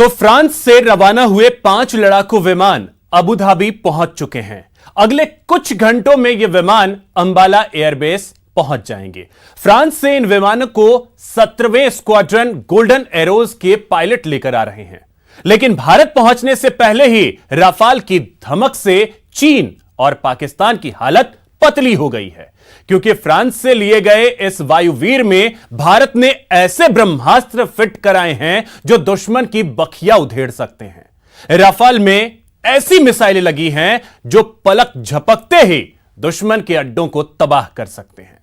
तो फ्रांस से रवाना हुए 5 लड़ाकू विमान अबू धाबी पहुंच चुके हैं। अगले कुछ घंटों में ये विमान अंबाला एयरबेस पहुंच जाएंगे। फ्रांस से इन विमानों को 17वें स्क्वाड्रन गोल्डन एरोज के पायलट लेकर आ रहे हैं। लेकिन भारत पहुंचने से पहले ही राफाल की धमक से चीन और पाकिस्तान की हालत पतली हो गई है, क्योंकि फ्रांस से लिए गए इस वायुवीर में भारत ने ऐसे ब्रह्मास्त्र फिट कराए हैं जो दुश्मन की बखिया उधेड़ सकते हैं। राफाल में ऐसी मिसाइलें लगी हैं जो पलक झपकते ही दुश्मन के अड्डों को तबाह कर सकते हैं।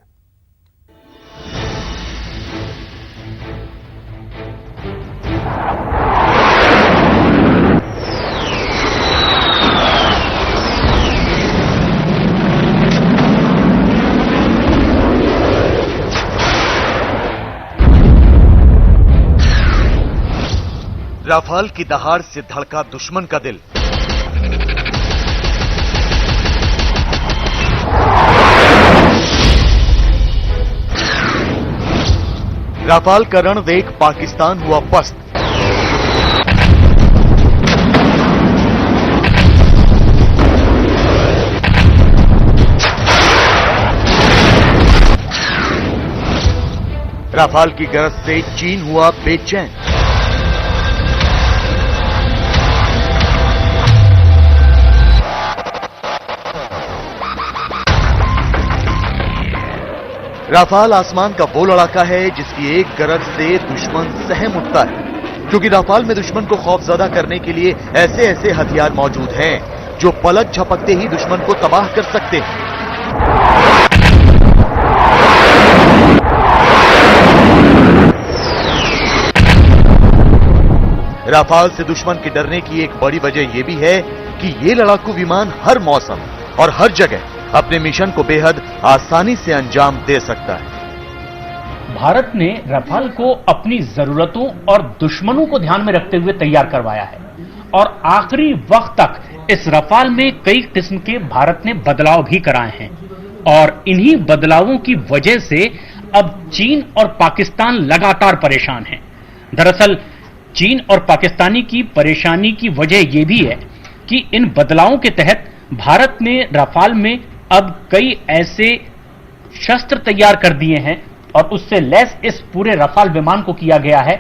राफाल की दहाड़ से धड़का दुश्मन का दिल। राफाल का रण देख पाकिस्तान हुआ पस्त। राफाल की गरज से चीन हुआ बेचैन। राफाल आसमान का वो लड़ाका है जिसकी एक गरज से दुश्मन सहम उठता है, क्योंकि राफाल में दुश्मन को खौफजदा करने के लिए ऐसे ऐसे हथियार मौजूद हैं जो पलक झपकते ही दुश्मन को तबाह कर सकते हैं। राफाल से दुश्मन के डरने की एक बड़ी वजह यह भी है कि ये लड़ाकू विमान हर मौसम और हर जगह अपने मिशन को बेहद आसानी से अंजाम दे सकता है। भारत ने राफाल को अपनी जरूरतों और दुश्मनों को ध्यान में रखते हुए तैयार करवाया है और आखिरी वक्त तक इस राफाल में कई किस्म के भारत ने बदलाव भी कराए हैं और इन्हीं बदलावों की वजह से अब चीन और पाकिस्तान लगातार परेशान हैं। दरअसल चीन और पाकिस्तानी की परेशानी की वजह यह भी है कि इन बदलावों के तहत भारत ने राफाल में अब कई ऐसे शस्त्र तैयार कर दिए हैं और उससे लैस इस पूरे राफाल विमान को किया गया है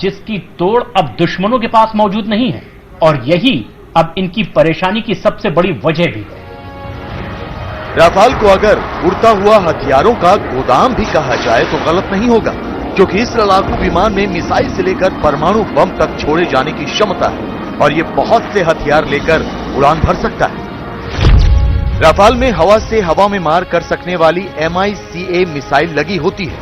जिसकी तोड़ अब दुश्मनों के पास मौजूद नहीं है और यही अब इनकी परेशानी की सबसे बड़ी वजह भी है। राफाल को अगर उड़ता हुआ हथियारों का गोदाम भी कहा जाए तो गलत नहीं होगा, क्योंकि इस लड़ाकू विमान में मिसाइल से लेकर परमाणु बम तक छोड़े जाने की क्षमता है और ये बहुत से हथियार लेकर उड़ान भर सकता है। राफाल में हवा से हवा में मार कर सकने वाली MICA मिसाइल लगी होती है।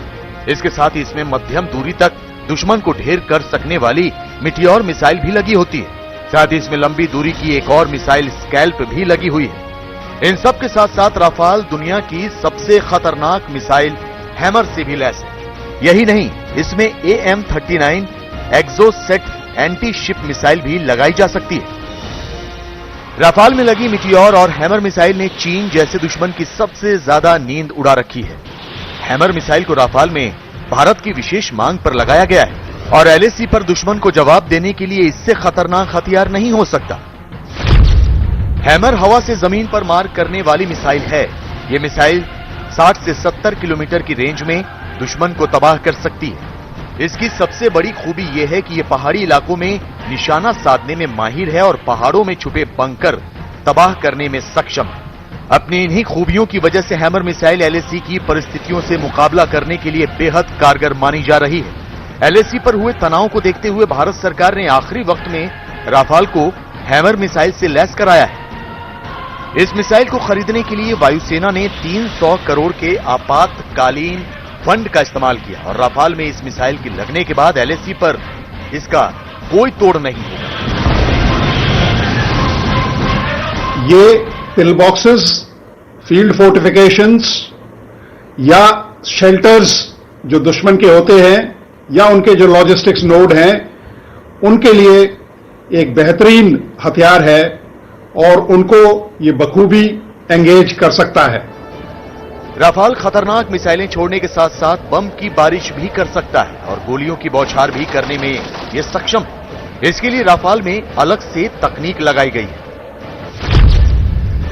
इसके साथ ही इसमें मध्यम दूरी तक दुश्मन को ढेर कर सकने वाली मिटियोर मिसाइल भी लगी होती है। साथ ही इसमें लंबी दूरी की एक और मिसाइल स्कैल्प भी लगी हुई है। इन सब के साथ साथ राफाल दुनिया की सबसे खतरनाक मिसाइल हैमर से भी लैस है। यही नहीं, इसमें AM-39 Exocet anti ship missile भी लगाई जा सकती है। राफाल में लगी मिटियोर और हैमर मिसाइल ने चीन जैसे दुश्मन की सबसे ज्यादा नींद उड़ा रखी है। हैमर मिसाइल को राफाल में भारत की विशेष मांग पर लगाया गया है और LAC पर दुश्मन को जवाब देने के लिए इससे खतरनाक हथियार नहीं हो सकता। हैमर हवा से जमीन पर मार करने वाली मिसाइल है। यह मिसाइल 60 से 70 किलोमीटर की रेंज में दुश्मन को तबाह कर सकती है। इसकी सबसे बड़ी खूबी यह है कि यह पहाड़ी इलाकों में निशाना साधने में माहिर है और पहाड़ों में छुपे बंकर तबाह करने में सक्षम है। अपनी इन्हीं खूबियों की वजह से हैमर मिसाइल LAC की परिस्थितियों से मुकाबला करने के लिए बेहद कारगर मानी जा रही है। LAC पर हुए तनाव को देखते हुए भारत सरकार ने आखिरी वक्त में राफाल को हैमर मिसाइल से लैस कराया है। इस मिसाइल को खरीदने के लिए वायुसेना ने 300 करोड़ के आपातकालीन फंड का इस्तेमाल किया और राफाल में इस मिसाइल के लगने के बाद LAC पर इसका कोई तोड़ नहीं होगा। ये पिल बॉक्सेस, फील्ड फोर्टिफिकेशंस या शेल्टर्स जो दुश्मन के होते हैं या उनके जो लॉजिस्टिक्स नोड हैं उनके लिए एक बेहतरीन हथियार है और उनको ये बखूबी एंगेज कर सकता है। राफाल खतरनाक मिसाइलें छोड़ने के साथ साथ बम की बारिश भी कर सकता है और गोलियों की बौछार भी करने में यह सक्षम है। इसके लिए राफाल में अलग से तकनीक लगाई गई है।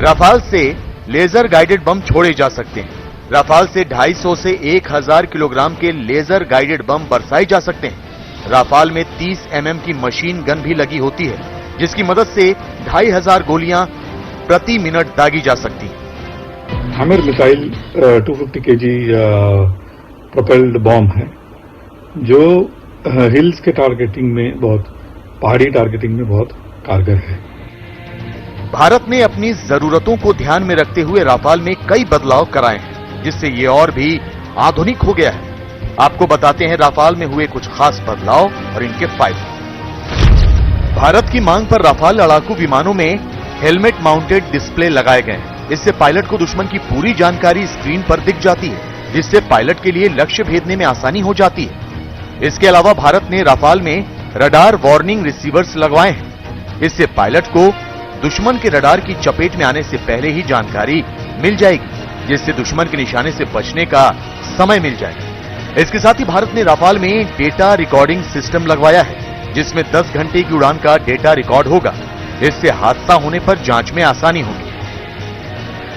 राफाल से लेजर गाइडेड बम छोड़े जा सकते हैं। राफाल से 250 से 1000 किलोग्राम के लेजर गाइडेड बम बरसाए जा सकते हैं। राफाल में 30 mm की मशीन गन भी लगी होती है, जिसकी मदद से 2500 गोलियां प्रति मिनट दागी जा सकती हैं। Hammer missile 250 kg propelled bomb है, जो हिल्स के टारगेटिंग में पहाड़ी टारगेटिंग में बहुत कारगर है। भारत ने अपनी जरूरतों को ध्यान में रखते हुए राफाल में कई बदलाव कराए हैं, जिससे ये और भी आधुनिक हो गया है। आपको बताते हैं राफाल में हुए कुछ खास बदलाव और इनके फायदे। भारत की मांग पर राफाल लड़ाकू विमानों में हेलमेट माउंटेड डिस्प्ले लगाए गए हैं। इससे पायलट को दुश्मन की पूरी जानकारी स्क्रीन पर दिख जाती है, जिससे पायलट के लिए लक्ष्य भेदने में आसानी हो जाती है। इसके अलावा भारत ने राफाल में रडार वार्निंग रिसीवर्स लगवाए हैं। इससे पायलट को दुश्मन के रडार की चपेट में आने से पहले ही जानकारी मिल जाएगी, जिससे दुश्मन के निशाने से बचने का समय मिल जाएगा। इसके साथ ही भारत ने राफाल में डेटा रिकॉर्डिंग सिस्टम लगवाया है, जिसमें 10 घंटे की उड़ान का डेटा रिकॉर्ड होगा। इससे हादसा होने पर जांच में आसानी होगी।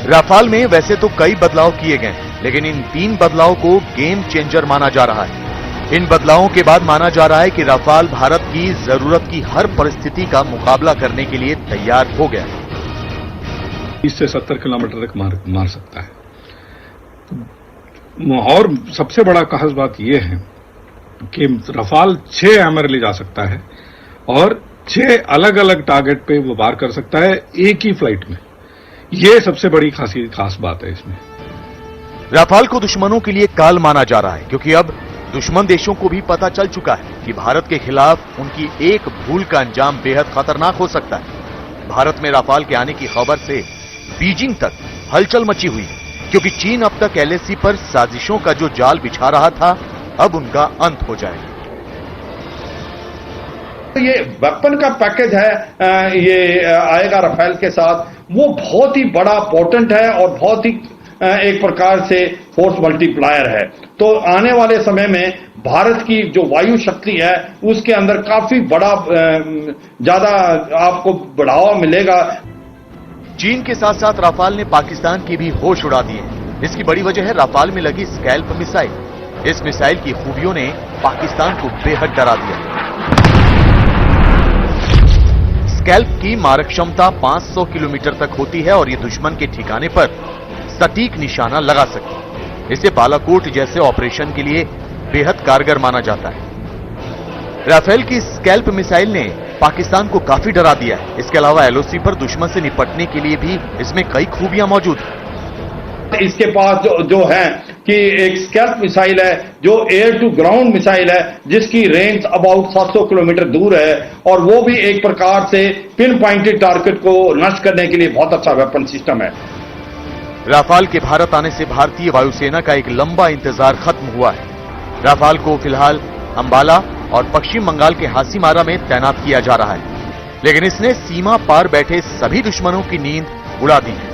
राफाल में वैसे तो कई बदलाव किए गए, लेकिन इन 3 बदलावों को गेम चेंजर माना जा रहा है। इन बदलावों के बाद माना जा रहा है कि राफाल भारत की जरूरत की हर परिस्थिति का मुकाबला करने के लिए तैयार हो गया है। 30 से 70 किलोमीटर तक मार सकता है। और सबसे बड़ा खास बात यह है कि राफाल 6 हैमर ले जा सकता है और 6 अलग अलग टारगेट पे वो वार कर सकता है एक ही फ्लाइट में। ये सबसे बड़ी खास बात है इसमें। राफाल को दुश्मनों के लिए काल माना जा रहा है, क्योंकि अब दुश्मन देशों को भी पता चल चुका है कि भारत के खिलाफ उनकी एक भूल का अंजाम बेहद खतरनाक हो सकता है। भारत में राफाल के आने की खबर से बीजिंग तक हलचल मची हुई है, क्योंकि चीन अब तक LAC पर साजिशों का जो जाल बिछा रहा था, अब उनका अंत हो जाएगा। ये वेपन का पैकेज है, ये आएगा राफेल के साथ, वो बहुत ही बड़ा पोटेंट है और बहुत ही एक प्रकार से फोर्स मल्टीप्लायर है। तो आने वाले समय में भारत की जो वायु शक्ति है, उसके अंदर काफी बड़ा ज्यादा आपको बढ़ावा मिलेगा। चीन के साथ साथ राफाल ने पाकिस्तान की भी होश उड़ा दी है। इसकी बड़ी वजह है राफाल में लगी स्कैल्प मिसाइल। इस मिसाइल की खूबियों ने पाकिस्तान को बेहद डरा दिया। स्कैल्प की मारक क्षमता 500 किलोमीटर तक होती है और ये दुश्मन के ठिकाने पर सटीक निशाना लगा सकती है। इसे बालाकोट जैसे ऑपरेशन के लिए बेहद कारगर माना जाता है। राफेल की स्कैल्प मिसाइल ने पाकिस्तान को काफी डरा दिया है। इसके अलावा LOC पर दुश्मन से निपटने के लिए भी इसमें कई खूबियां मौजूद हैं। इसके पास जो है कि एक स्कैल्प मिसाइल है, जो एयर टू ग्राउंड मिसाइल है, जिसकी रेंज अबाउट 700 किलोमीटर दूर है, और वो भी एक प्रकार से पिन पॉइंटेड टारगेट को नष्ट करने के लिए बहुत अच्छा वेपन सिस्टम है। राफाल के भारत आने से भारतीय वायुसेना का एक लंबा इंतजार खत्म हुआ है। राफाल को फिलहाल अंबाला और पश्चिम बंगाल के हासीमारा में तैनात किया जा रहा है, लेकिन इसने सीमा पार बैठे सभी दुश्मनों की नींद उड़ा दी है।